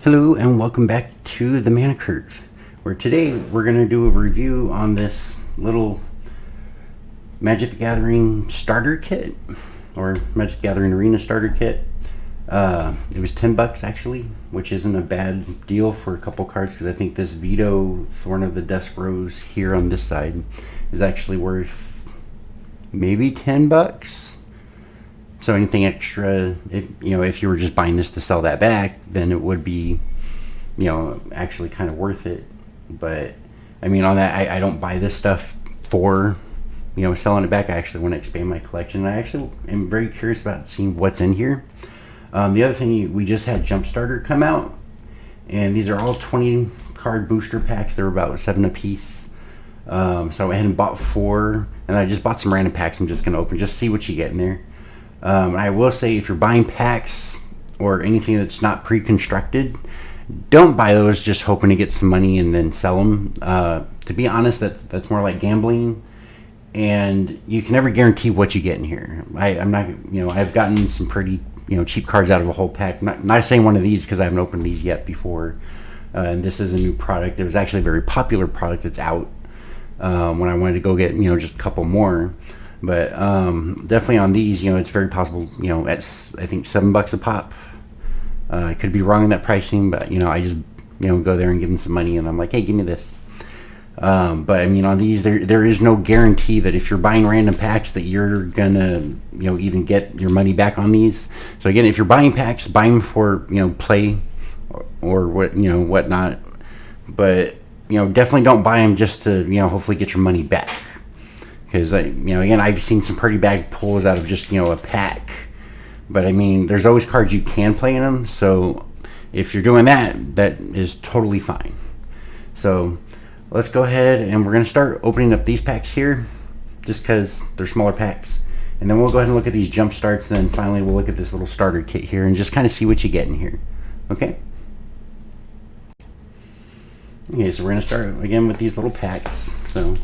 Hello and welcome back to the Mana Curve, where today we're going to do a review on this little Magic the Gathering Starter Kit, or Magic the Gathering Arena Starter Kit. It was $10 actually, which isn't a bad deal for a couple cards, because I think this Vito Thorn of the Dusk Rose here on this side is actually worth maybe $10. So anything extra, if you were just buying this to sell that back, then it would be, actually kind of worth it. But I mean, on that, I don't buy this stuff for, selling it back. I actually want to expand my collection. I actually am very curious about seeing what's in here. The other thing, we just had Jumpstarter come out, and these are all 20 card booster packs. They're about 7 a piece. So I went ahead and bought 4, and I just bought some random packs. I'm just going to open, just see what you get in there. I will say, if you're buying packs or anything that's not pre-constructed, don't buy those just hoping to get some money and then sell them. To be honest, that's more like gambling, and you can never guarantee what you get in here. I'm not, I've gotten some pretty, cheap cards out of a whole pack. Not saying one of these, because I haven't opened these yet before. And this is a new product. It was actually a very popular product that's out when I wanted to go get, just a couple more. But definitely on these, it's very possible, at I think $7 a pop. I could be wrong in that pricing, but I just go there and give them some money, and I'm like, hey, give me this. But I mean, on these, there is no guarantee that if you're buying random packs that you're gonna even get your money back on these. So again, if you're buying packs, buy them for play or what whatnot. But definitely don't buy them just to hopefully get your money back. Because again, I've seen some pretty bad pulls out of just a pack. But I mean, there's always cards you can play in them. So if you're doing that, that is totally fine. So let's go ahead and we're going to start opening up these packs here, just because they're smaller packs. And then we'll go ahead and look at these jump starts. Then finally we'll look at this little starter kit here and just kind of see what you get in here. Okay, so we're going to start again with these little packs. So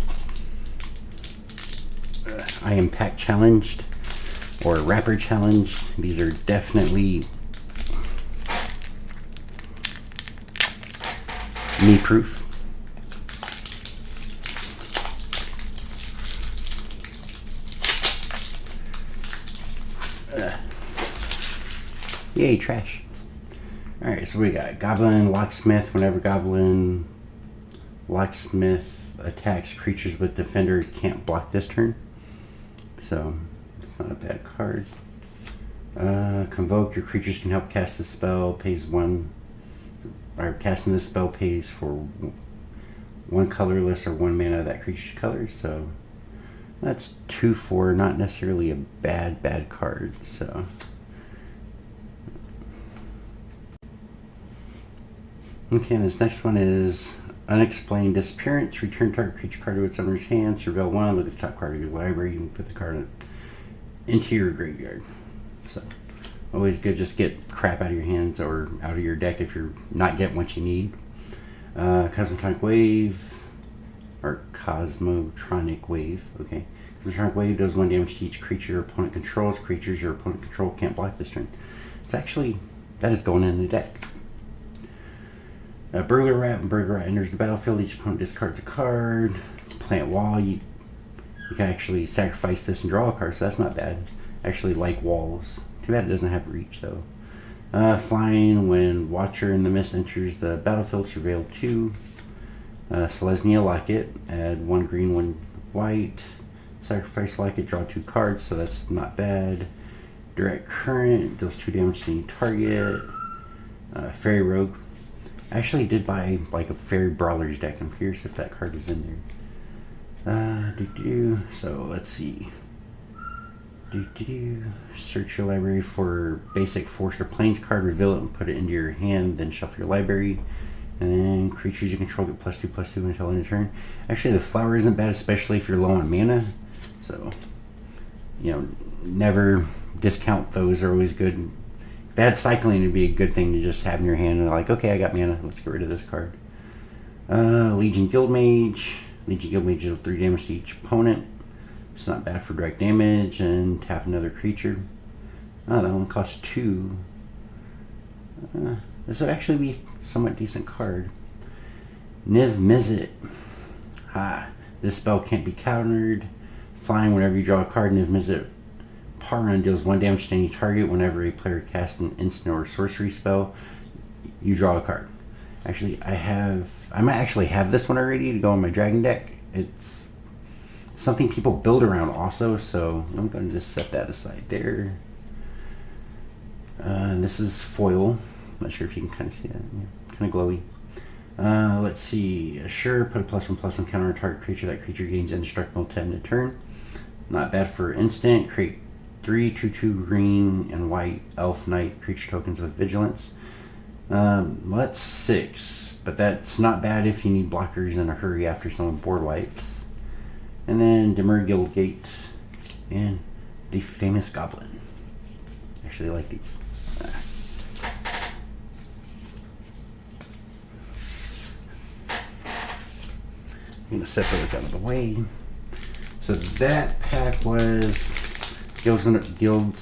I am pack challenged or wrapper challenged. These are definitely me proof. Yay, trash. Alright, so we got Goblin Locksmith. Whenever Goblin Locksmith attacks creatures with Defender, it can't block this turn. So it's not a bad card. Convoke. Your creatures can help cast the spell. Pays 1. Or casting this spell pays for 1 colorless or 1 mana of that creature's color. So that's 2/4. Not necessarily a bad card. So okay, and this next one is Unexplained Disappearance. Return target creature card to its owner's hand. Surveil 1. Look at the top card of your library. You can put the card into your graveyard. So always good. Just get crap out of your hands or out of your deck if you're not getting what you need. Cosmotronic Wave. Or Cosmotronic Wave. Okay. Cosmotronic Wave does 1 damage to each creature your opponent controls. Creatures your opponent control can't block this turn. It's actually, that is going in the deck. Burglar Rat. When Burglar Rat enters the battlefield, each opponent discards a card. Plant Wall. You can actually sacrifice this and draw a card, so that's not bad. I actually like walls. Too bad it doesn't have reach, though. Flying. When Watcher in the Mist enters the battlefield, surveil 2. Selesnya Locket. Add 1 green, 1 white. Sacrifice Locket, draw 2 cards, so that's not bad. Direct Current. Deals 2 damage to any target. Fairy Rogue. I actually did buy like a Fairy Brawlers deck. I'm curious if that card was in there. So let's see. Search your library for basic forest or plains card, reveal it and put it into your hand, then shuffle your library. And then creatures you control get +2/+2 until end of turn. Actually, the flower isn't bad, especially if you're low on mana. So, never discount those. They're always good. If they had cycling, it'd be a good thing to just have in your hand and like, okay, I got mana, let's get rid of this card. Legion Guildmage. Legion Guildmage deals 3 damage to each opponent. It's not bad for direct damage, and tap another creature. Oh, that one costs 2. This would actually be a somewhat decent card. Niv Mizzet. This spell can't be countered. Flying, whenever you draw a card, Niv Mizzet Paran deals 1 damage to any target. Whenever a player casts an instant or sorcery spell, you draw a card. Actually, I might actually have this one already to go on my dragon deck. It's something people build around also, so I'm going to just set that aside there. This is foil. Not sure if you can kind of see that. Yeah, kind of glowy. Let's see. Sure, put a +1/+1 counter on target creature. That creature gains indestructible 10 a turn. Not bad for instant. Create 3 2/2 green and white elf knight creature tokens with vigilance. Well, that's 6, but that's not bad if you need blockers in a hurry after someone board wipes. And then Dimmer Guildgate and the famous Goblin. Actually, I like these. I'm going to set those out of the way. So that pack was Guilds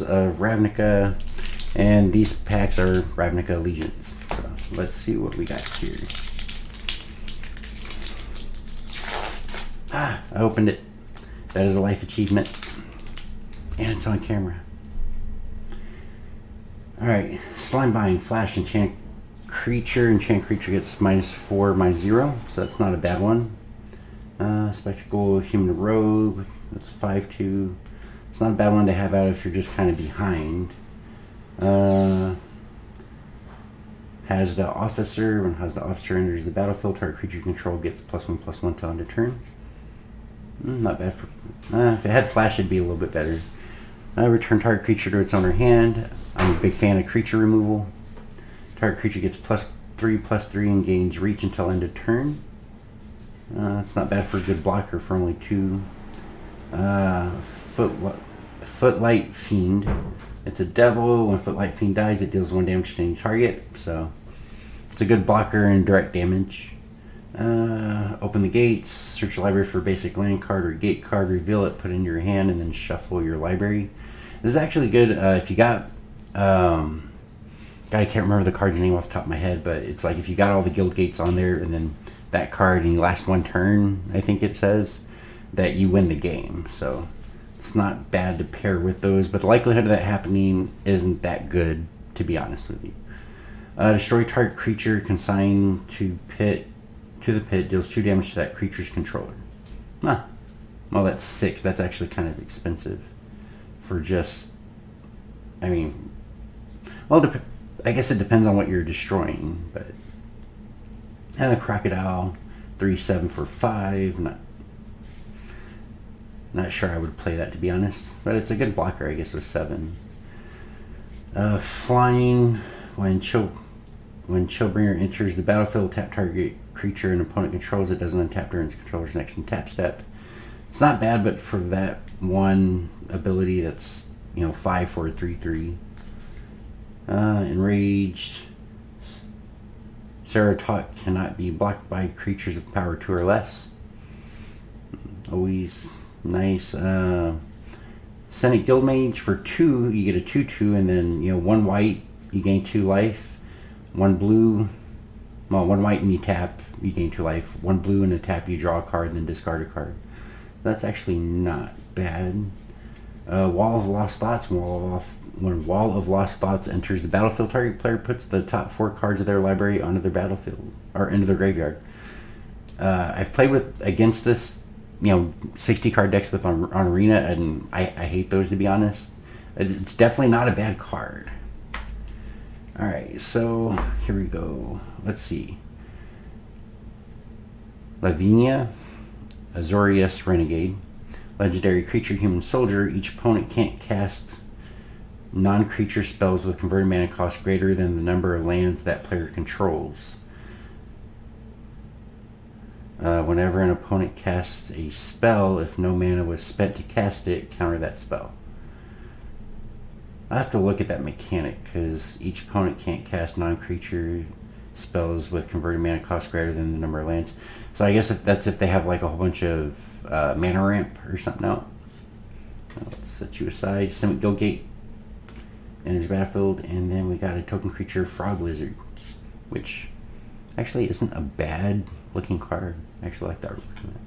of Ravnica, and these packs are Ravnica Allegiance. So let's see what we got here. I opened it. That is a life achievement. And it's on camera. Alright, Slimebind, Flash, enchant creature. Enchant creature gets -4, -0, so that's not a bad one. Spectacle, Human Rogue, that's 5/2. It's not a bad one to have out if you're just kind of behind. Hazda Officer, when Hazda Officer enters the battlefield, target creature you control gets +1/+1 till end of turn. Not bad for. If it had Flash, it'd be a little bit better. Return target creature to its owner hand. I'm a big fan of creature removal. Target creature gets +3/+3 and gains reach until end of turn. It's not bad for a good blocker for only 2. Footlight Fiend. It's a devil. When Footlight Fiend dies, it deals 1 damage to any target. So it's a good blocker and direct damage. Open the gates. Search your library for a basic land card or gate card. Reveal it. Put it in your hand and then shuffle your library. This is actually good if you got. God, I can't remember the card's name off the top of my head, but it's like if you got all the guild gates on there and then that card and you last 1 turn, I think it says, that you win the game. So it's not bad to pair with those, but the likelihood of that happening isn't that good, to be honest with you. Destroy target creature, consign to the pit, deals 2 damage to that creature's controller. Well, that's 6. That's actually kind of expensive for just, I mean, well, I guess it depends on what you're destroying, but Crocodile, 3/7 for 5. Not sure I would play that, to be honest, but it's a good blocker, I guess, with 7. Flying, when Chillbringer enters the battlefield, tap target creature an opponent controls. It doesn't untap during its controller's next untap step. It's not bad, but for that one ability, that's 5 for a 3/3. Enraged. Ceratok cannot be blocked by creatures of power 2 or less. Always nice. Senate Guildmage for 2, you get a 2/2, and then 1 white, you gain 2 life. 1 blue, 1 white and you tap, you gain 2 life. 1 blue and a tap, you draw a card and then discard a card. That's actually not bad. Wall of Lost Thoughts. When Wall of Lost Thoughts enters the battlefield, target player puts the top 4 cards of their library onto their battlefield or into their graveyard. I've played against this, 60 card decks on Arena, and I hate those, to be honest. It's definitely not a bad card. All right, so here we go. Let's see. Lavinia, Azorius Renegade. Legendary creature, human soldier. Each opponent can't cast non-creature spells with converted mana cost greater than the number of lands that player controls. Whenever an opponent casts a spell, if no mana was spent to cast it, counter that spell. I have to look at that mechanic, because each opponent can't cast non-creature spells with converted mana cost greater than the number of lands. So I guess that's if they have like a whole bunch of mana ramp or something out. Let's set you aside. Summit Guildgate enters battlefield, and then we got a token creature, Frog Lizard. which actually isn't a bad looking card. I actually like the artwork on that.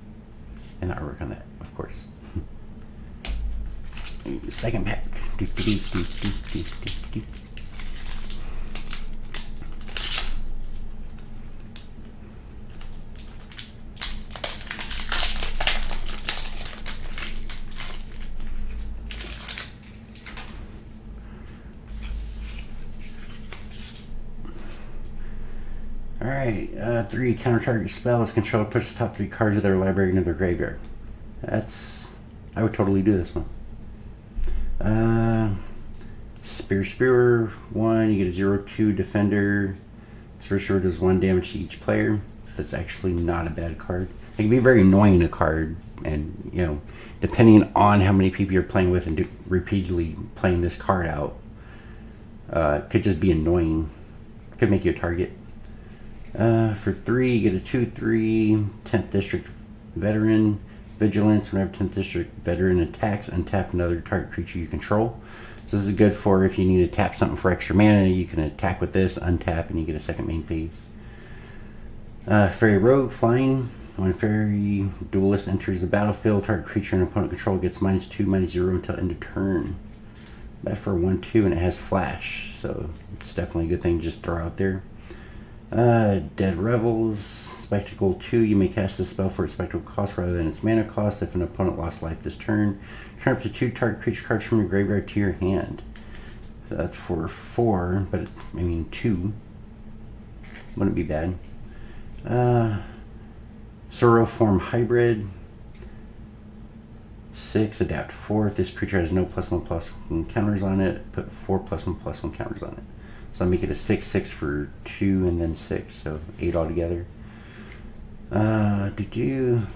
And the artwork on that, of course. Second pack. Alright, 3 counter target spell is controller pushes top 3 cards of their library into their graveyard. I would totally do this one. Spear 1, you get a 0/2 defender. Spear does 1 damage to each player. That's actually not a bad card. It can be very annoying a card, and you know, depending on how many people you're playing with and repeatedly playing this card out, it could just be annoying. It could make you a target. For 3, you get a 2/3 10th District Veteran. Vigilance, whenever 10th District Veteran attacks, untap another target creature you control. So this is good for if you need to tap something for extra mana, you can attack with this, untap, and you get a second main phase. Fairy Rogue, flying. When Fairy Duelist enters the battlefield, target creature and opponent control gets -2/-0 until end of turn. Bad for 1/2, and it has flash, so it's definitely a good thing to just throw out there. Dead Revels. Spectacle 2, you may cast this spell for its spectacle cost rather than its mana cost. If an opponent lost life this turn, turn up to 2 target creature cards from your graveyard to your hand. So that's for 4, but I mean 2 wouldn't be bad. Sorrowform Hybrid. 6, adapt 4. If this creature has no +1/+1 counters on it, put 4 +1/+1 counters on it. So I make it a 6/6 for 2 and then 6, so 8 altogether.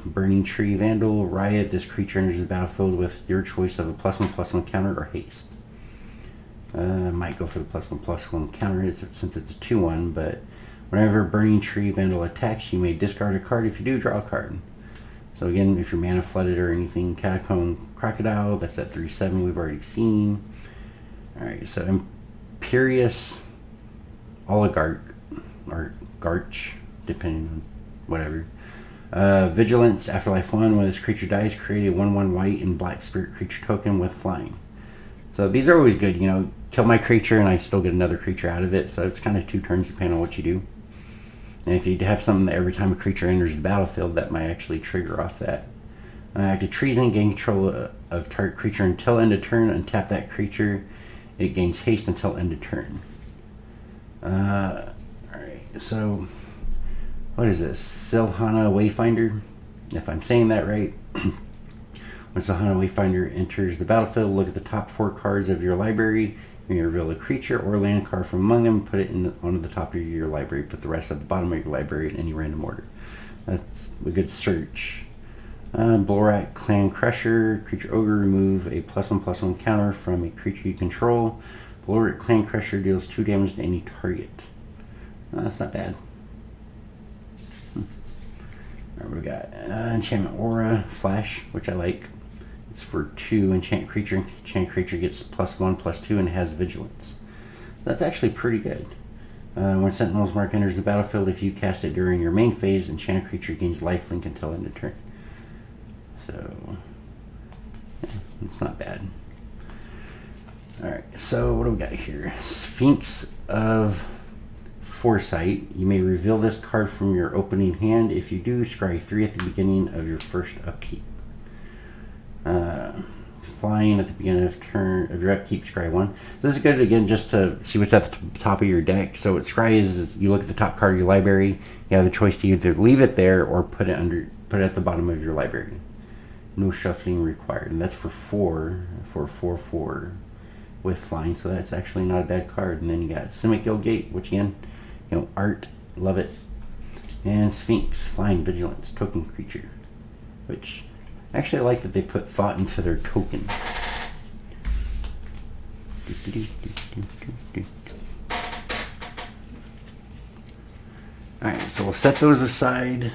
Burning Tree Vandal, Riot. This creature enters the battlefield with your choice of a +1/+1 counter or haste. Might go for the +1/+1 counter since it's a 2/1, but whenever Burning Tree Vandal attacks, you may discard a card. If you do, draw a card. So again, if you're mana flooded or anything, Catacomb Crocodile, that's at 3/7 we've already seen. Alright, so Imperious Oligarch, or Garch, depending on whatever. Vigilance, Afterlife 1, when this creature dies, create a 1/1 white and black spirit creature token with flying. So these are always good, you know, kill my creature and I still get another creature out of it, so it's kind of 2 turns depending on what you do. And if you have something that every time a creature enters the battlefield, that might actually trigger off that. Active Treason, gain control of target creature until end of turn, untap that creature, it gains haste until end of turn. Alright, so what is this? Silhana Wayfinder, if I'm saying that right. When Silhana Wayfinder enters the battlefield, look at the top 4 cards of your library. You may reveal a creature or land card from among them, put it onto the top of your library, put the rest at the bottom of your library in any random order. That's a good search. Blorat Clan Crusher, creature ogre, remove a +1/+1 counter from a creature you control. Blorat Clan Crusher deals 2 damage to any target. That's not bad. We got Enchantment Aura, Flash, which I like. It's for 2 enchant creature. Enchant creature gets +1/+2 and has vigilance. That's actually pretty good. When Sentinel's Mark enters the battlefield, if you cast it during your main phase, enchant creature gains lifelink until end of turn. So, yeah, it's not bad. Alright, so what do we got here? Sphinx of Foresight. You may reveal this card from your opening hand. If you do, scry 3 at the beginning of your first upkeep. Flying at the beginning of your upkeep, scry 1. This is good again just to see what's at the top of your deck. So what scry is you look at the top card of your library. You have the choice to either leave it there or put it at the bottom of your library. No shuffling required, and that's for 4 with flying. So that's actually not a bad card. And then you got Simic Guildgate, which again, you know, art, love it. And Sphinx, flying vigilance, token creature, which actually I like that they put thought into their tokens. Alright, so we'll set those aside.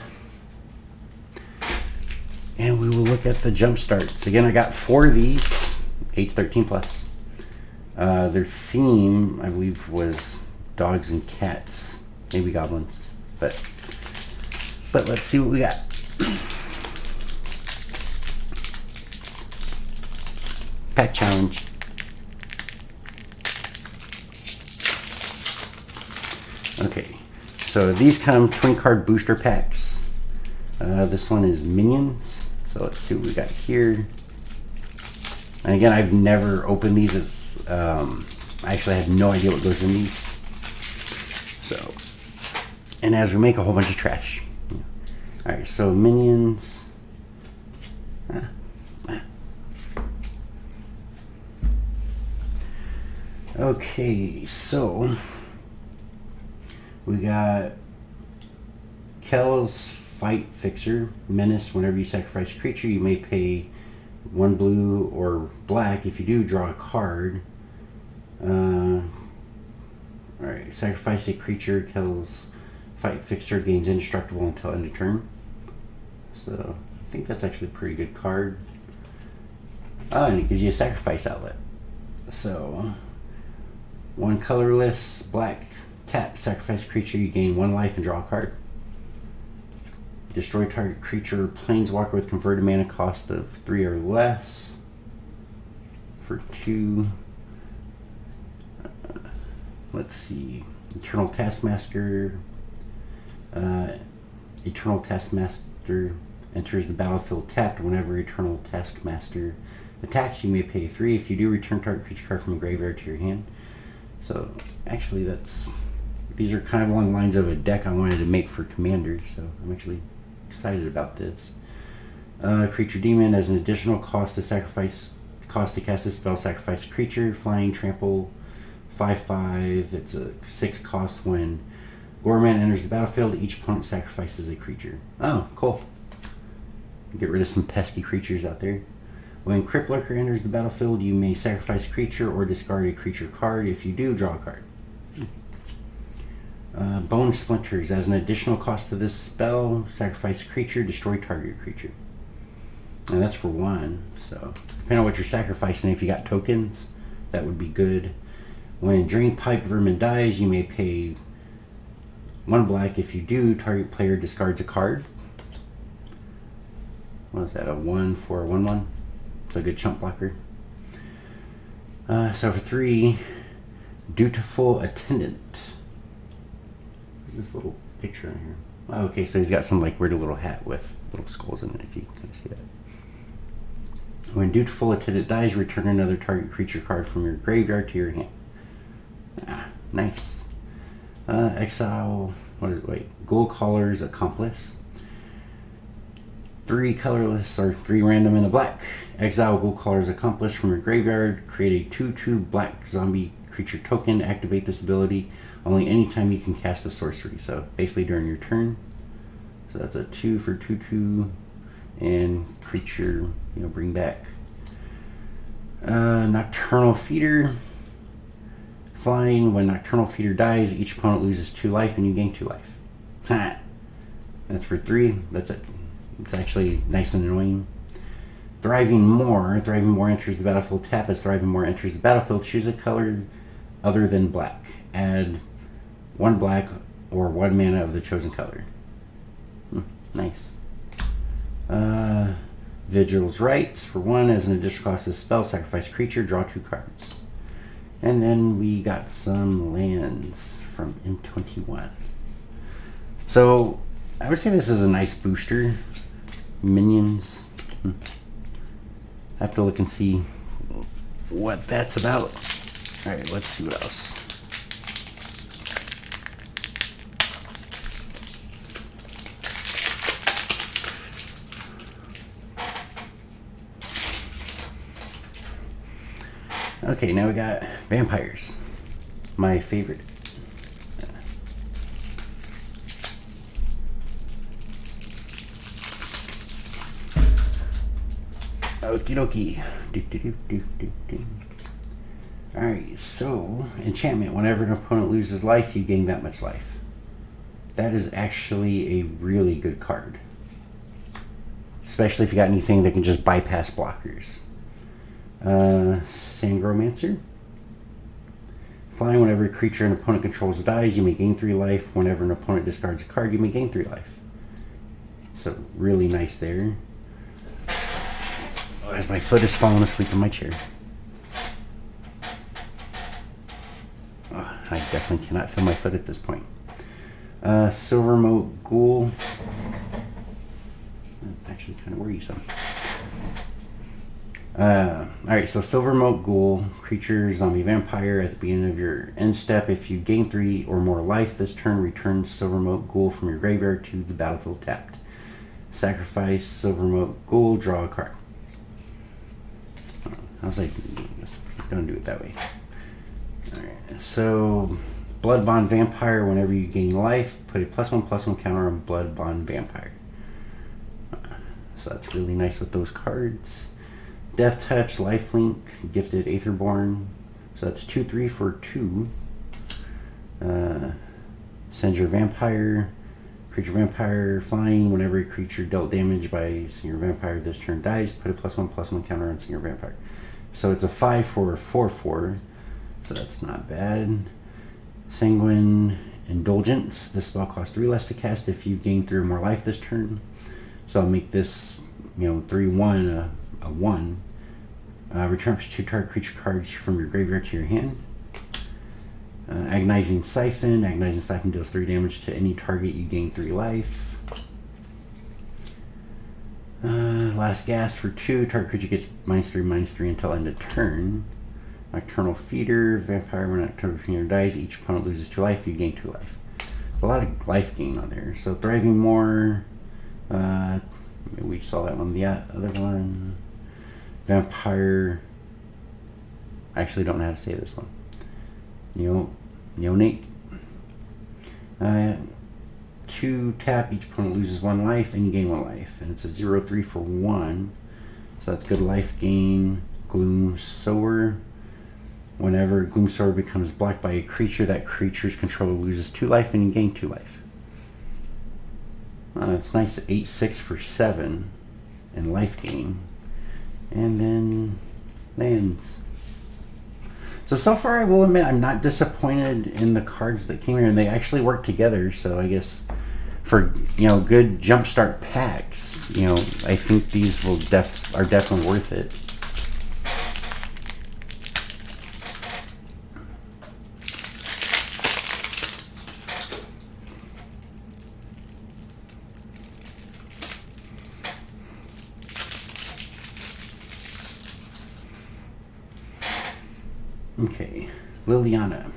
And we will look at the Jumpstarts. Again, I got 4 of these, age 13 plus. Their theme, I believe, was dogs and cats. maybe goblins, but let's see what we got. Pack challenge. Okay, so these come 20 card booster packs. This one is minions. So let's see what we got here. And again, I've never opened these. I actually have no idea what goes in these. So, and as we make a whole bunch of trash. All right, so minions. Okay, so we got Kel's Fight Fixer, Menace. Whenever you sacrifice a creature, you may pay 1 blue or black. If you do, draw a card. Alright, sacrifice a creature. Kel's Fight Fixer gains indestructible until end of turn. So, I think that's actually a pretty good card. Oh, and it gives you a sacrifice outlet. So, 1 colorless, black, tap, sacrifice creature, you gain 1 life and draw a card. Destroy target creature, planeswalker with converted mana cost of 3 or less. For 2. Let's see. Eternal Taskmaster. Eternal Taskmaster enters the battlefield tapped. Whenever Eternal Taskmaster attacks, you may pay 3. If you do, return target creature card from a graveyard to your hand. So, actually, these are kind of along the lines of a deck I wanted to make for Commander, so I'm actually excited about this. Creature Demon, as an additional cost to cast this spell, sacrifice a creature, flying, trample, 5/5. It's a 6 cost. When Gorman enters the battlefield, each opponent sacrifices a creature. Oh, cool. Get rid of some pesky creatures out there. When Crypt Lurker enters the battlefield, you may sacrifice a creature or discard a creature card. If you do, draw a card. Bone Splinters. As an additional cost to this spell, sacrifice a creature, destroy target creature. And that's for 1. So, depending on what you're sacrificing, if you got tokens, that would be good. When Drainpipe Vermin dies, you may pay 1 black. If you do, target player discards a card. What is that? A 1 for a 1/1? It's a good chump blocker. So for 3, Dutiful Attendant. There's this little picture on here. Oh, okay, so he's got some like weird little hat with little skulls in it, if you can see that. When Dutiful Attendant dies, return another target creature card from your graveyard to your hand. Ah, nice. Exile, Ghoulcaller's Accomplice. 3 colorless or 3 random and a black. Exile Ghoulcaller's Accomplice from your graveyard. Create a 2/2 black zombie creature token. Activate this ability only anytime you can cast a sorcery. So basically during your turn. So that's a 2 for 2/2 and creature, bring back. Nocturnal Feeder. Flying. When Nocturnal Feeder dies, each opponent loses 2 life and you gain 2 life. Ha! That's for 3. That's it. It's actually nice and annoying. Thriving More. Thriving More enters the battlefield. Tap as Thriving More enters the battlefield. Choose a color other than black. Add 1 black or 1 mana of the chosen color. Nice. Vigil's Rights. For 1, as an additional cost of spell, sacrifice creature, draw 2 cards. And then we got some lands from M21. So, I would say this is a nice booster. Minions. I have to look and see what that's about. Alright, let's see what else. Okay, now we got vampires. My favorite. Okie dokie. Alright, so enchantment. Whenever an opponent loses life, you gain that much life. That is actually a really good card. Especially if you got anything that can just bypass blockers. Sangromancer. Flying, whenever a creature an opponent controls dies, you may gain 3 life. Whenever an opponent discards a card, you may gain 3 life. So really nice there. As my foot is falling asleep in my chair. I definitely cannot feel my foot at this point. Silver Moat Ghoul. Actually kind of worrisome. Alright, so Silver Moat Ghoul, creature, zombie, vampire. At the beginning of your end step, if you gain 3 or more life this turn, return Silver Moat Ghoul from your graveyard to the battlefield tapped. Sacrifice Silver Moat Ghoul, draw a card. I was like, I'm going to do it that way. Alright, so Blood Bond Vampire, whenever you gain life, put a +1/+1 counter on Blood Bond Vampire. So that's really nice with those cards. Death Touch, Lifelink, Gifted Aetherborn. So that's 2/3 for 2. Send your Vampire. Creature Vampire, flying. Whenever a creature dealt damage by Senior Vampire this turn dies, put a +1/+1 counter on Senior Vampire. So it's a 5 for a 4/4. So that's not bad. Sanguine Indulgence. This spell costs 3 less to cast if you gain 3 or more life this turn. So I'll make this, 3/1 a 1. Return up to 2 target creature cards from your graveyard to your hand. Agonizing Siphon. Agonizing Siphon deals 3 damage to any target. You gain 3 life. Last Gasp for 2. Target creature gets -3/-3 until end of turn. Nocturnal Feeder. Vampire. When Nocturnal Feeder dies, each opponent loses 2 life. You gain 2 life. A lot of life gain on there. So Thriving More. We saw that one. The other one. Vampire. I actually don't know how to say this one. Neonate. 2 tap, each opponent loses 1 life, and you gain 1 life. And it's a 0/3 for 1. So that's good life gain. Gloom Sower. Whenever Gloom Sower becomes blocked by a creature, that creature's controller loses 2 life, and you gain 2 life. It's nice. 8/6 for 7 in life gain. And then lands. So far I will admit I'm not disappointed in the cards that came here, and they actually work together. So I guess for good Jumpstart Packs, I think these are definitely worth it. Okay, Liliana.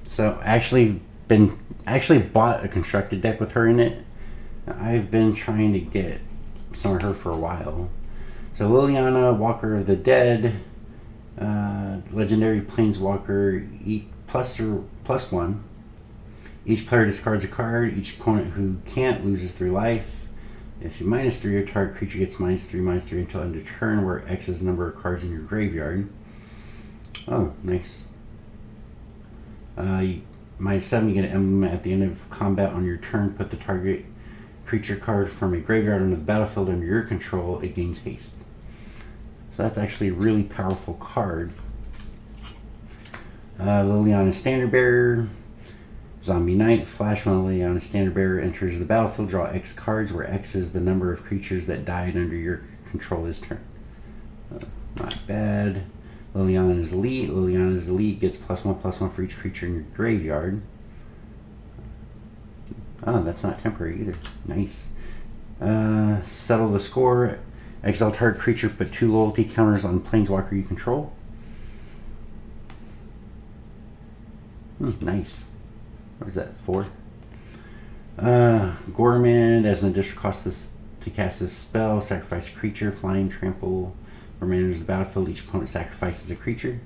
So actually bought a constructed deck with her in it. I've been trying to get some of her for a while. So Liliana, Walker of the Dead, legendary Planeswalker, +1. Each player discards a card. Each opponent who can't loses 3 life. If you -3, your target creature gets -3/-3 until end of turn, where X is the number of cards in your graveyard. Oh, nice. -7, you get an emblem at the end of combat on your turn. Put the target creature card from a graveyard onto the battlefield under your control. It gains haste. So that's actually a really powerful card. Liliana Standard Bearer. Zombie Knight. Flash, when Liliana Standard Bearer enters the battlefield, draw X cards, where X is the number of creatures that died under your control this turn. Not bad. Liliana's Elite. Liliana's Elite gets +1/+1 for each creature in your graveyard. Oh, that's not temporary either. Nice. Settle the Score. Exile target creature, put 2 loyalty counters on Planeswalker you control. Nice. What is that, 4? Gorman, as an additional cost to cast this spell, sacrifice a creature, flying, trample. Gorman enters the battlefield, each opponent sacrifices a creature.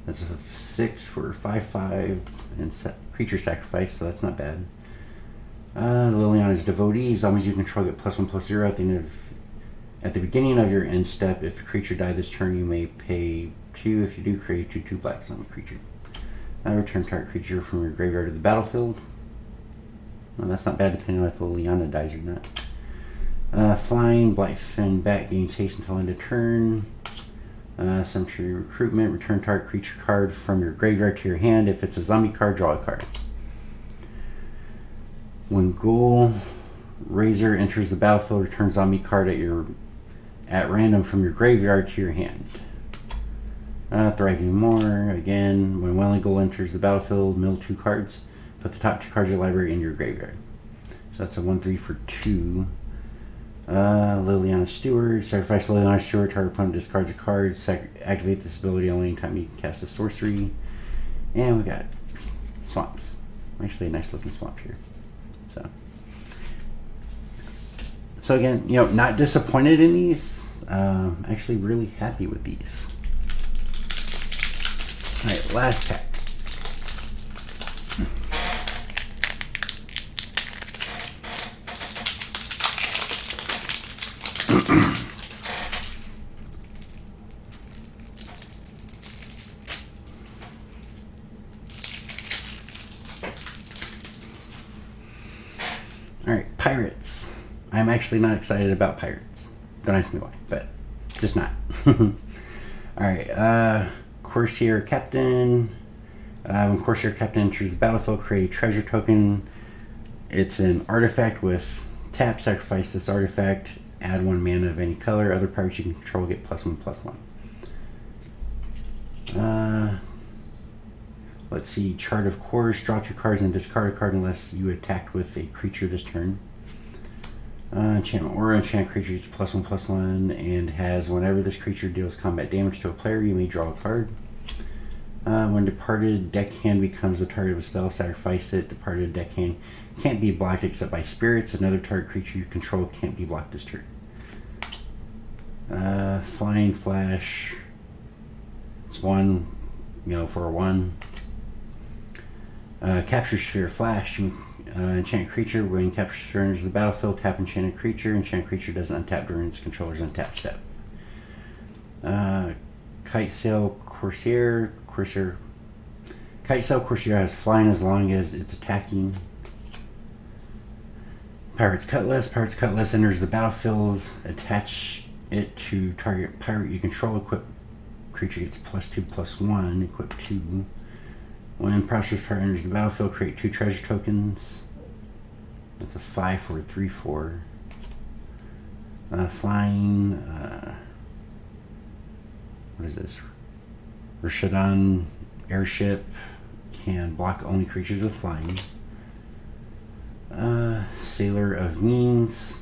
That's a 6 for 5/5 and creature sacrifice, so that's not bad. Liliana's Devotee. Zombies you control get +1/+0 at the beginning of your end step. If a creature died this turn, you may pay 2. If you do, create a 2/2 black zombie creature. Return target creature from your graveyard to the battlefield. Well, that's not bad depending on if Liliana dies or not. Flying, Blightfin Bat gains haste until end of turn. Cemetery Recruitment. Return target creature card from your graveyard to your hand. If it's a zombie card, draw a card. When Ghoul Razor enters the battlefield, return zombie card at random from your graveyard to your hand. Thriving More. Again, when Welling Ghoul enters the battlefield, mill 2 cards. Put the top 2 cards of your library in your graveyard. So that's a 1/3 for 2. Liliana Steward. Sacrifice Liliana Steward. Target opponent discards a card. Activate this ability only anytime you cast a sorcery. And we got swamps. Actually, a nice looking swamp here. So again, not disappointed in these. Actually, really happy with these. All right, last pack. Alright, Pirates. I'm actually not excited about Pirates. Don't ask me why, but just not. Alright, Corsair Captain. When Corsair Captain enters the battlefield, create a treasure token. It's an artifact with tap. Sacrifice this artifact. Add 1 mana of any color. Other pirates you can control get +1/+1. Let's see. Chart of Course. Draw 2 cards and discard a card unless you attacked with a creature this turn. Enchantment Aura. Enchant creature gets +1/+1 and has whenever this creature deals combat damage to a player, you may draw a card. When departed deckhand becomes the target of a spell, sacrifice it. Departed deckhand can't be blocked except by spirits. Another target creature you control can't be blocked this turn. Flying Flash. It's 1, for a 1. Capture Sphere Flash. Enchant creature. When Capture Sphere enters the battlefield, tap enchanted creature. Enchanted creature doesn't untap during its controller's untap step. Kite Sail Corsair. Kite Sail Corsair has flying as long as it's attacking. Pirate's Cutlass. Pirate's Cutlass enters the battlefield. Attach it to target pirate you control. Equip creature gets +2/+1. Equip 2. When Prosperous Pirate enters the battlefield, create 2 treasure tokens. That's a 5 for a 3/4. Flying. What is this? Rashadan Airship can block only creatures with flying. Sailor of Means.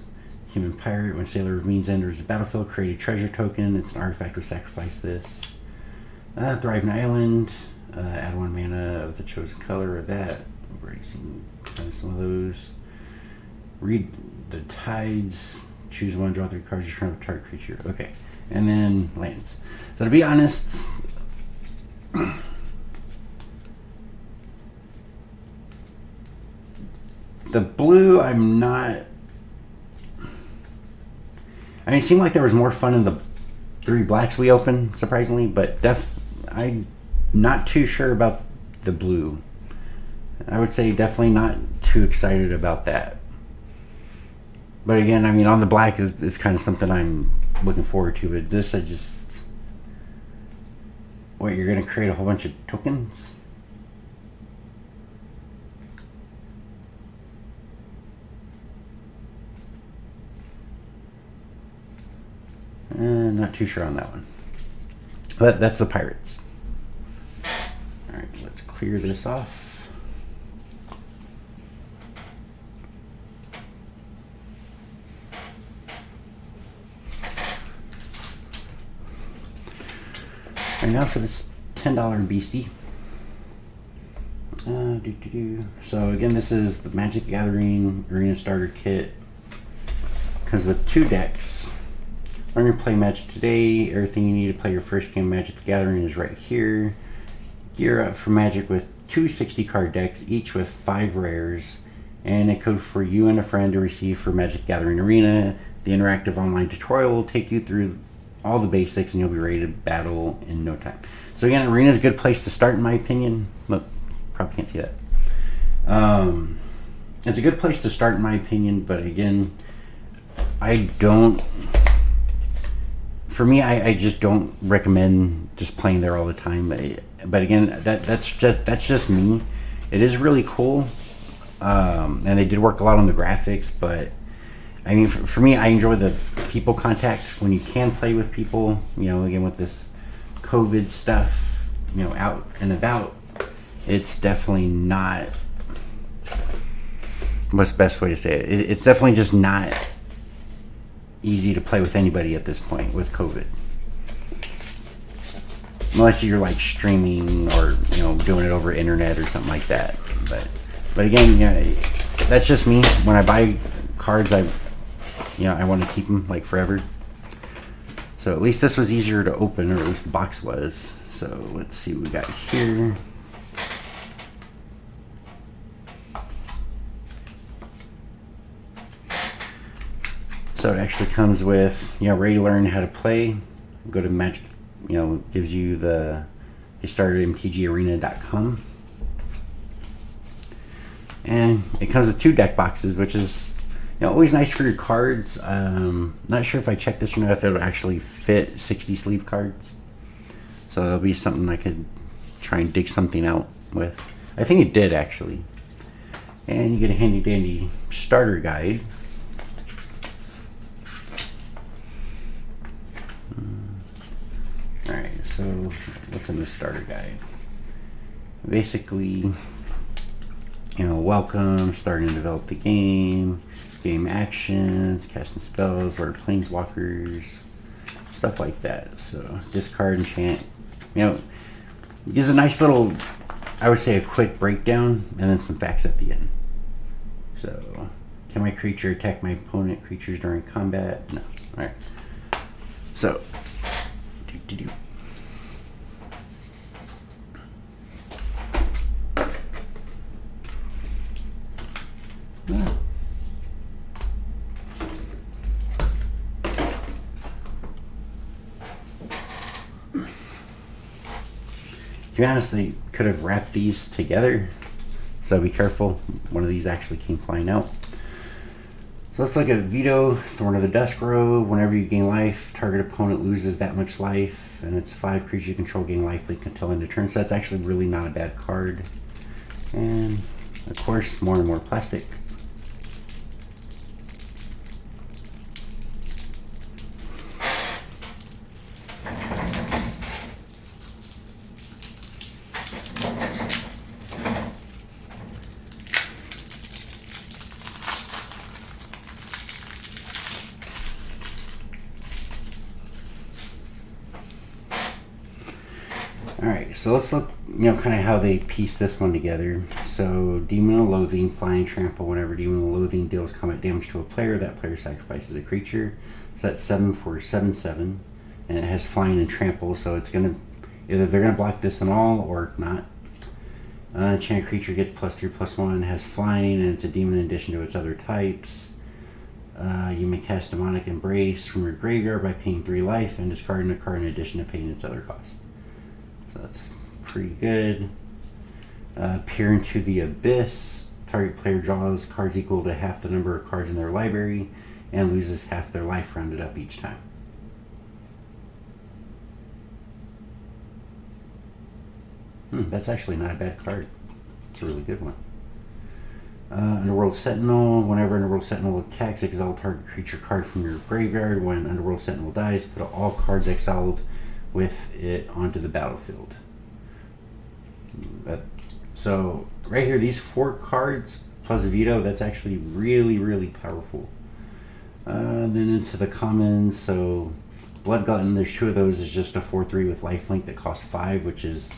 Human Pirate. When Sailor of Means enters the battlefield, create a treasure token. It's an artifact to sacrifice this. Thriving Island. Add 1 mana of the chosen color of that. We've already seen some of those. Read the Tides. Choose 1, draw 3 cards, return up a target creature. Okay. And then lands. So to be honest, the blue, I'm not. I mean, it seemed like there was more fun in the 3 blacks we opened, surprisingly, but I'm not too sure about the blue. I would say definitely not too excited about that. But again, I mean, on the black is kind of something I'm looking forward to. But this, what, you're going to create a whole bunch of tokens? Not too sure on that one. But that's the Pirates. Alright, let's clear this off. Alright, now for this $10 beastie. So again, this is the Magic Gathering Arena Starter Kit. Comes with 2 decks. Learn to play Magic today. Everything you need to play your first game of Magic the Gathering is right here. Gear up for Magic with 2 60-card decks, each with 5 rares, and a code for you and a friend to receive for Magic Gathering Arena. The interactive online tutorial will take you through all the basics, and you'll be ready to battle in no time. So again, Arena is a good place to start, in my opinion. Look, probably can't see that. It's a good place to start, in my opinion, but again, I don't for me, I just don't recommend just playing there all the time. But again, that's just me. It is really cool, and they did work a lot on the graphics. But I mean, for me, I enjoy the people contact when you can play with people. You know, again with this COVID stuff, you know, out and about, it's definitely not. What's the best way to say it? It's definitely just not easy to play with anybody at this point with COVID, unless you're like streaming or, you know, doing it over internet or something like that. But again, you know, that's just me. When I buy cards, I want to keep them like forever. So at least this was easier to open, or at least the box was. So let's see what we got here. So it actually comes with, you know, ready to learn how to play. Go to Magic, you know, gives you the, they started MTGarena.com. And it comes with 2 deck boxes, which is, you know, always nice for your cards. Not sure if I checked this or not, if it'll actually fit 60 sleeve cards. So that'll be something I could try and dig something out with. I think it did, actually. And you get a handy dandy starter guide. Alright, so what's in the starter guide? Basically, you know, welcome, starting to develop the game actions, casting spells, or planeswalkers, stuff like that. So discard, enchant, you know, gives a nice little, I would say, a quick breakdown, and then some facts at the end. So, can my creature attack my opponent creatures during combat? No. Alright. So, to be honest, they could have wrapped these together, so be careful. One of these actually came flying out. So let's look at Veto, Thorn of the Dusk Robe. Whenever you gain life, target opponent loses that much life, and it's 5 creatures you control gain life until end of turn. So that's actually really not a bad card. And of course, more and more plastic. Alright, so let's look, you know, kind of how they piece this one together. So, Demon of Loathing, Flying Trample. Whenever Demon of Loathing deals combat damage to a player, that player sacrifices a creature. So that's 7 for 7/7. And it has Flying and Trample, so it's going to, either they're going to block this and all, or not. Enchant creature gets +3/+1, has Flying, and it's a demon in addition to its other types. You may cast Demonic Embrace from your graveyard by paying 3 life, and discarding a card in addition to paying its other cost. So that's pretty good. Peer into the Abyss. Target player draws cards equal to half the number of cards in their library and loses half their life rounded up each time. That's actually not a bad card. It's a really good one. Underworld Sentinel. Whenever Underworld Sentinel attacks, exile target creature card from your graveyard. When Underworld Sentinel dies, put all cards exiled with it onto the battlefield. So right here, these 4 cards plus Veto, that's actually really, really powerful. Then into the commons, so Blood Glutton, there's 2 of those, is just a 4/3 with lifelink that costs 5, which is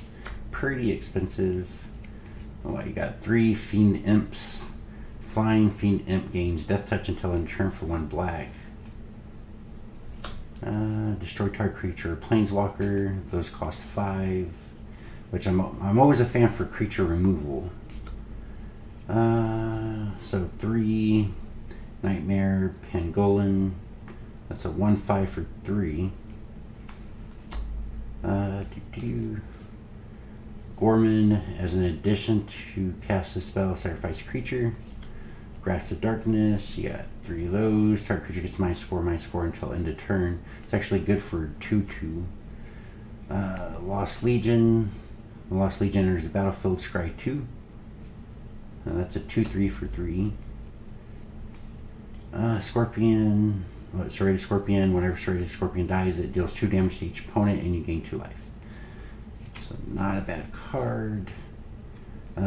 pretty expensive. Oh, you got 3 Fiend Imps. Flying Fiend Imp gains Death Touch until end of turn for 1 black. Destroy target creature or planeswalker. Those cost 5, which I'm always a fan for creature removal. So 3 Nightmare Pangolin. That's a 1/5 for 3. Gorman, as an addition to cast a spell, sacrifice a creature. Grasp of Darkness, you got 3 of those. Target creature gets -4/-4 until end of turn. It's actually good for 2/2. Lost Legion. The Lost Legion enters the battlefield, scry 2. That's a 2/3 for 3. Scorpion. Serrated Scorpion. Whenever Serrated Scorpion dies, it deals 2 damage to each opponent and you gain 2 life. So not a bad card.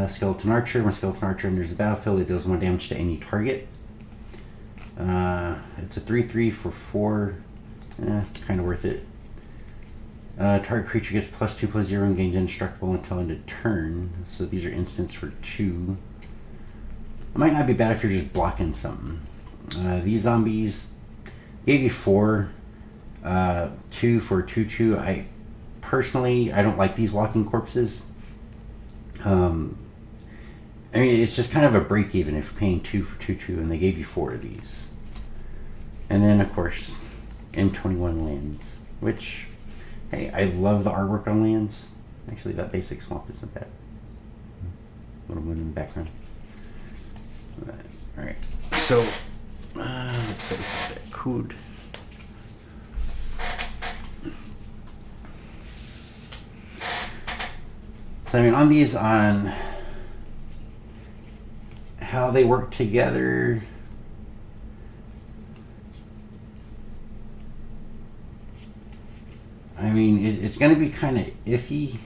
Skeleton Archer. When Skeleton Archer enters the battlefield, it deals 1 damage to any target. It's a 3/3 for 4. Kind of worth it. Target creature gets +2/+0 and gains indestructible until end of turn. So these are instants for 2. It might not be bad if you're just blocking something. These zombies gave you 4. 2 for 2/2. I don't like these walking corpses. I mean, it's just kind of a break even if you're paying 2 for 2/2, and they gave you 4 of these. And then, of course, M21 lands, which, hey, I love the artwork on lands. Actually, that basic swamp isn't bad. Little moon in the background. All right, so let's say that code. So, I mean, on these, on how they work together, I mean, it's going to be kind of iffy.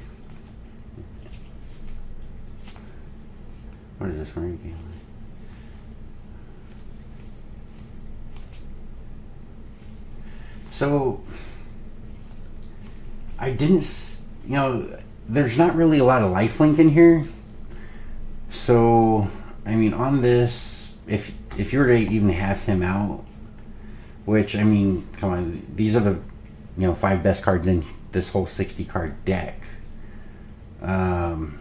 What is this one again? So, I didn't, there's not really a lot of lifelink in here. So, I mean, on this, if you were to even have him out, which, I mean, come on, these are the 5 best cards in this whole 60 card deck. And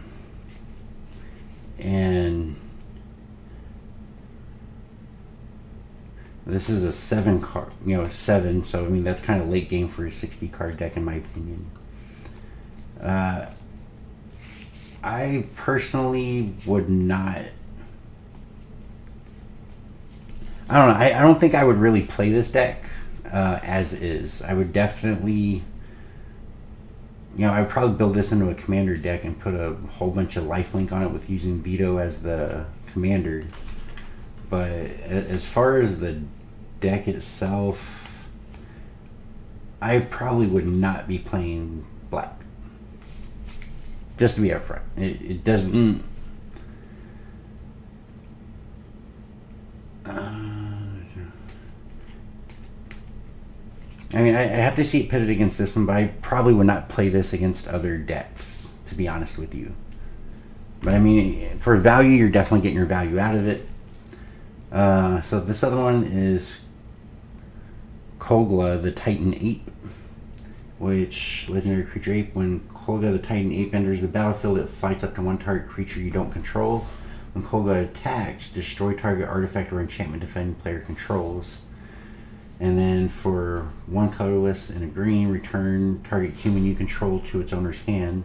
this is a 7 card, 7. So I mean, that's kind of late game for a 60 card deck, in my opinion. I personally would not. I don't know. I don't think I would really play this deck as is. I would definitely, I would probably build this into a commander deck and put a whole bunch of lifelink on it with using Veto as the commander. But as far as the deck itself, I probably would not be playing black. Just to be upfront, it doesn't. I mean, I have to see it pitted against this one, but I probably would not play this against other decks, to be honest with you. But I mean, for value, you're definitely getting your value out of it. So this other one is Kogla, the Titan Ape, which legendary creature ape. When Kogla, the Titan Ape, enters the battlefield, it fights up to 1 target creature you don't control. When Kogla attacks, destroy target artifact or enchantment defending player controls. And then for 1 colorless and a green, return target human you control to its owner's hand.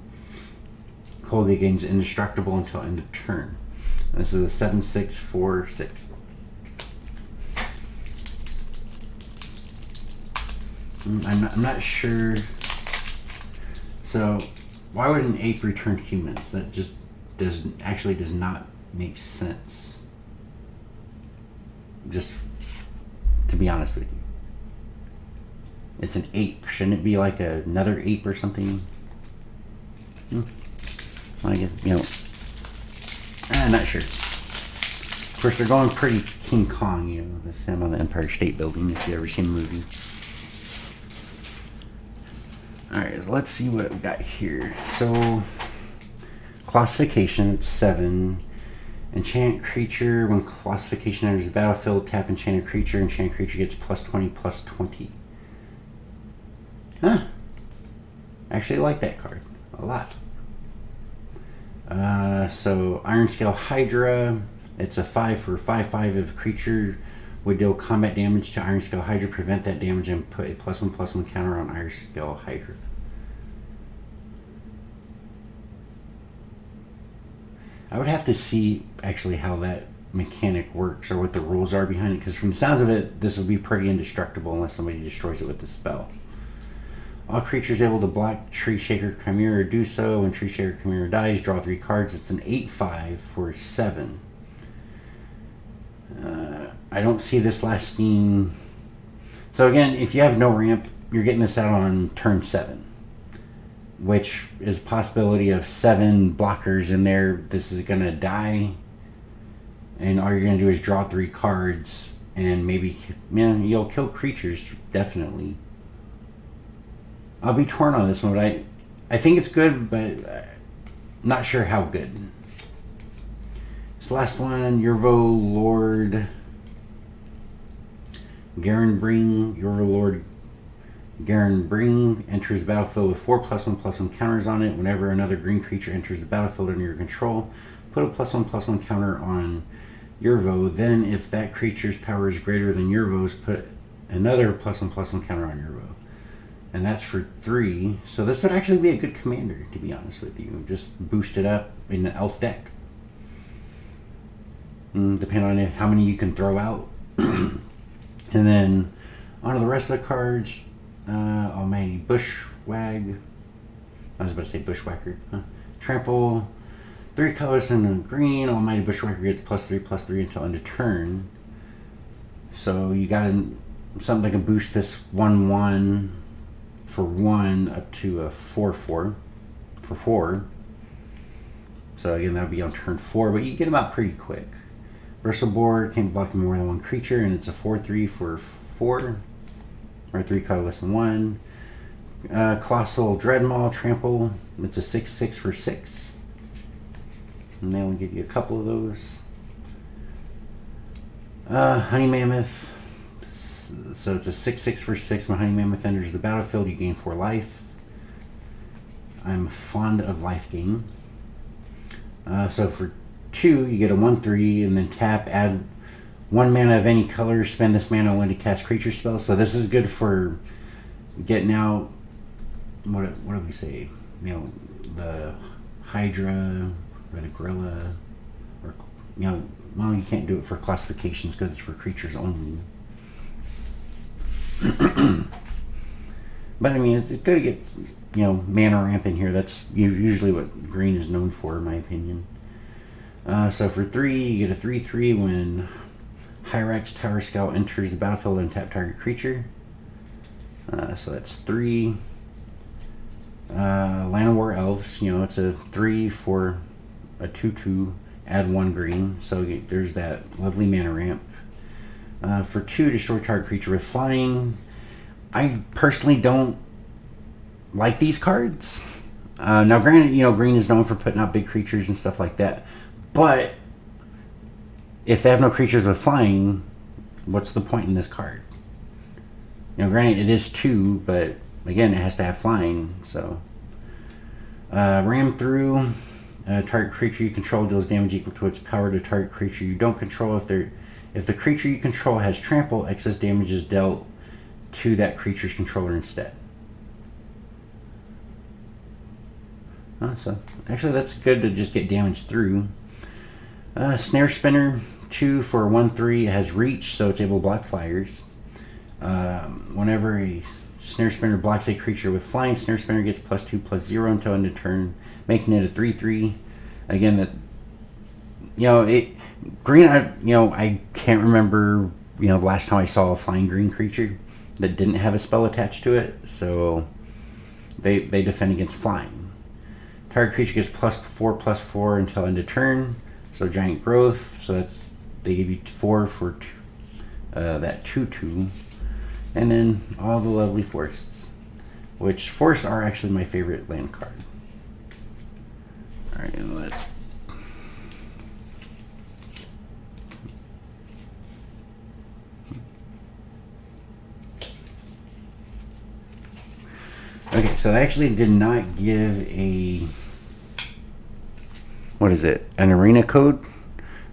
Kogla gains indestructible until end of turn. And this is a 7/6/4/6. I'm not sure. So why would an ape return humans? That just does not make sense. Just to be honest with you. It's an ape. Shouldn't it be like another ape or something? I guess, I'm not sure. Of course, they're going pretty King Kong, That's him on the Empire State Building, if you've ever seen the movie. Alright, let's see what we got here. So, classification, it's 7. Enchant creature. When classification enters the battlefield, tap enchanted creature. Enchanted creature gets +20/+20. Huh. Actually, I like that card a lot. So Iron Scale Hydra. It's a 5 for 5/5. If a creature would deal combat damage to Iron Scale Hydra, prevent that damage and put a +1/+1 counter on Iron Scale Hydra. I would have to see actually how that mechanic works or what the rules are behind it, because from the sounds of it, this would be pretty indestructible unless somebody destroys it with the spell. All creatures able to block Tree Shaker Chimera do so. When Tree Shaker Chimera dies, draw 3 cards. It's an 8/5 for 7. I don't see this lasting. So again, if you have no ramp, you're getting this out on turn 7, which is a possibility of 7 blockers in there. This is going to die, and all you're going to do is draw 3 cards, and maybe, man, you'll kill creatures, definitely. I'll be torn on this one, but I think it's good, but not sure how good. This last one, Yorvo Lord Garenbring. Yorvo Lord Garenbring enters the battlefield with 4+1/+1 counters on it. Whenever another green creature enters the battlefield under your control, put a +1/+1 counter on Yorvo. Then, if that creature's power is greater than Yorvo's, put another +1/+1 counter on Yorvo. And that's for 3. So this would actually be a good commander, to be honest with you. Just boost it up in the elf deck. Depending on how many you can throw out. And then on to the rest of the cards. Almighty Bushwag. I was about to say Bushwhacker. Trample. 3 colors in a green. Almighty Bushwhacker gets +3/+3 until end of turn. So you got something that can boost this 1/1 for 1 up to a 4/4 for 4. So again, that would be on turn 4, but you get them out pretty quick. Versalbor can't block more than 1 creature, and it's a 4/3 for 4, or 3 colorless than 1. Colossal Dreadmaw, Trample, it's a 6/6 for 6. And they only give you a couple of those. Honey Mammoth. So it's a 6/6 for 6. When Honey Mammoth enters the battlefield, you gain 4 life. I'm fond of life gain. So for 2, you get a 1/3, and then tap, add 1 mana of any color, spend this mana only to cast creature spells. So this is good for getting out, what do we say? You know, the Hydra or the Gorilla, or, you know, well, you can't do it for classifications because it's for creatures only. But I mean, it's good to get, you know, mana ramp in here. That's usually what green is known for, in my opinion. So for 3, you get a 3/3 when Hyrax Tower Scout enters the battlefield and tap target creature. So that's 3. Land of War Elves, you know, it's a 3 for a 2/2, add 1 green. So there's that lovely mana ramp. For 2, destroy target creature with flying. I personally don't like these cards. Now, granted, you know, green is known for putting out big creatures and stuff like that. But if they have no creatures with flying, what's the point in this card? You know, granted, it is 2, but again, it has to have flying. So, ram through. Target creature you control deals damage equal to its power to target creature you don't control. If the creature you control has trample, excess damage is dealt to that creature's controller instead. So actually, that's good to just get damage through. Snare Spinner, 2 for 1/3. It has reach, so it's able to block flyers. Whenever a Snare Spinner blocks a creature with flying, Snare Spinner gets +2/+0 until end of turn, making it a 3/3. Again, that, you know, green. I can't remember, you know, the last time I saw a flying green creature that didn't have a spell attached to it. So they defend against flying. Target creature gets +4/+4 until end of turn. So giant growth. So they give you 4 for that 2/2, and then all the lovely forests, which forests are actually my favorite land card. All right, let's. Okay, so I actually did not give a, what is it, an arena code.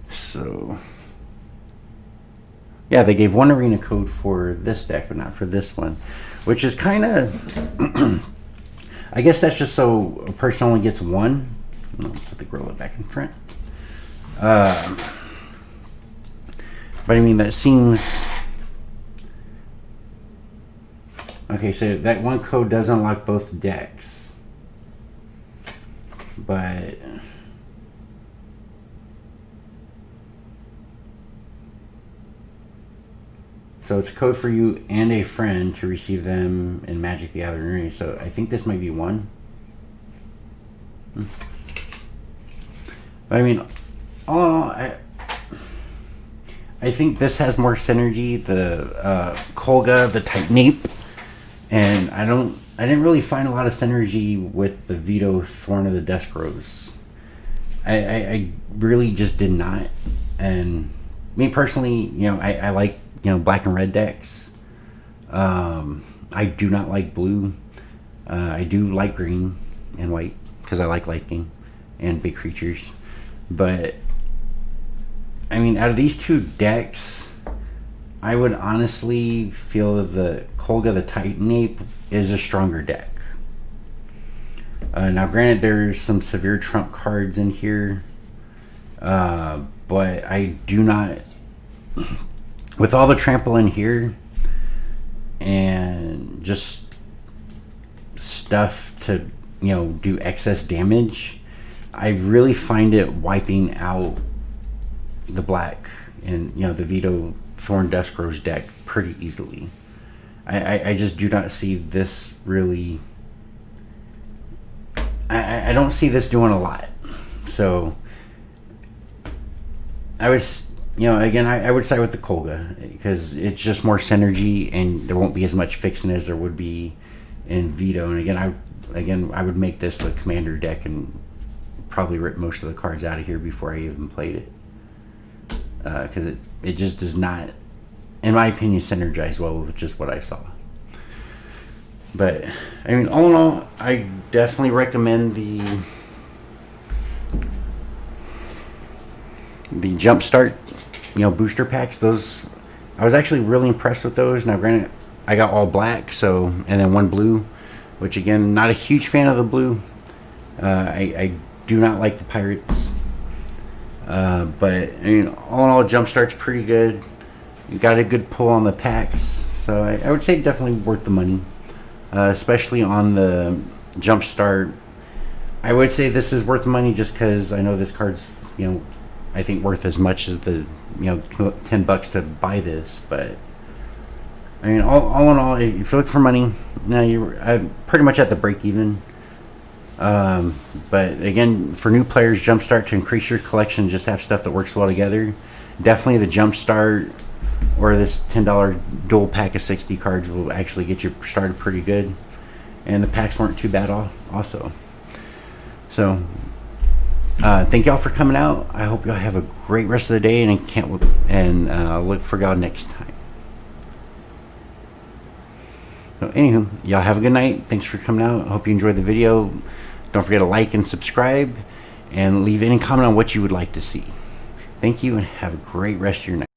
So yeah, they gave 1 arena code for this deck, but not for this one, which is kind of, I guess that's just so a person only gets 1. I'll put the gorilla back in front. But I mean, that seems... Okay, so that one code does unlock both decks. But... So it's a code for you and a friend to receive them in Magic the Gathering Arena. So I think this might be one. I mean, all in all, I think this has more synergy. The Kolga, the Titanape, and I didn't really find a lot of synergy with the Veto Thorn of the Dusk Rose. I really just did not. And me personally, you know, I like, you know, black and red decks. I do not like blue. I do like green and white because I like life gain and big creatures. But I mean, out of these two decks, I would honestly feel that the Kolga, the Titanape, is a stronger deck. Now, granted, there's some severe trump cards in here, but I do not... With all the trample in here, and just stuff to, you know, do excess damage, I really find it wiping out the black and, you know, the Veto Thorn Dusk Rose deck pretty easily. I just do not see this really... I don't see this doing a lot. So I was, you know, again, I would side with the Kolga because it's just more synergy and there won't be as much fixing as there would be in Veto. And again, I would make this the commander deck and probably rip most of the cards out of here before I even played it, because it just does not, in my opinion, synergize well with just what I saw. But I mean, all in all, I definitely recommend the Jumpstart, you know, booster packs. Those, I was actually really impressed with those. Now, granted, I got all black, so, and then one blue, which again, not a huge fan of the blue. I do not like the Pirates. But I mean, all in all, Jumpstart's pretty good. You got a good pull on the packs, so I would say definitely worth the money. Especially on the Jumpstart, I would say this is worth the money just because I know this card's, you know, I think worth as much as the, you know, $10 to buy this. But I mean, all in all, if you look for money, now you're pretty much at the break even. But again, for new players, Jumpstart to increase your collection, just have stuff that works well together. Definitely the Jumpstart or this $10 dual pack of 60 cards will actually get you started pretty good. And the packs weren't too bad also. So, thank y'all for coming out. I hope y'all have a great rest of the day, and I can't look for y'all next time. So, anywho, y'all have a good night. Thanks for coming out. I hope you enjoyed the video. Don't forget to like and subscribe, and leave any comment on what you would like to see. Thank you, and have a great rest of your night.